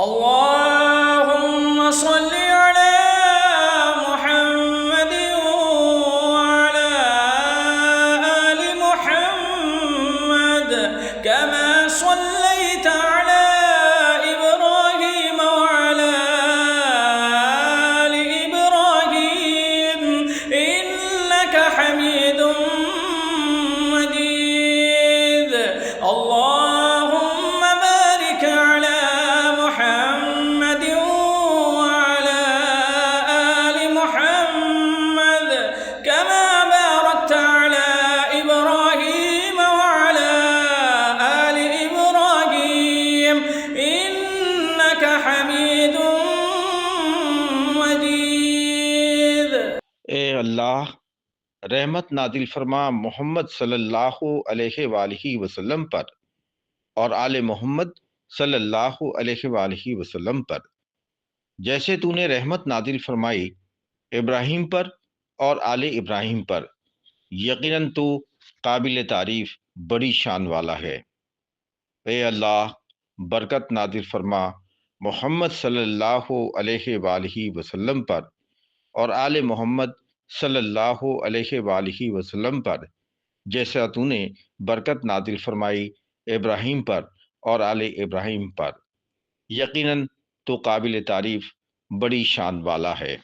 अल्लाहुम्मा सल्लि अला मुहम्मद व अला आलि मुहम्मद कमा सल्लैता अला इब्राहीम व अला आलि इब्राहीम इन्नका हमीदुम मजीद। अल्लाहुम्मा बारिक अला मुहम्मद व अला आलि मुहम्मद कमा बारकता अला इब्राहीम व अला आलि इब्राहीम इन्नका हमीदुम मजीद। ए अल्लाह, रहमत नाजिल फरमा मोहम्मद सल्लल्लाहु अलैहि वसल्लम पर और आले मोहम्मद सल्लल्लाहु अलैहि वसल्लम पर, जैसे तूने रहमत नाजिल फरमाई इब्राहिम पर और आले इब्राहिम पर। यकीनन तू काबिल तारीफ बड़ी शान वाला है। ए अल्लाह, बरकत नाजिल फरमा मोहम्मद सल्लल्लाहु अलैहि वसल्लम पर और आले मोहम्मद सल्लल्लाहु अलैहि वसल्लम पर, जैसा तूने बरकत नाजिल फरमाई इब्राहिम पर और आले इब्राहिम पर। यकीनन तो काबिल तारीफ बड़ी शान वाला है।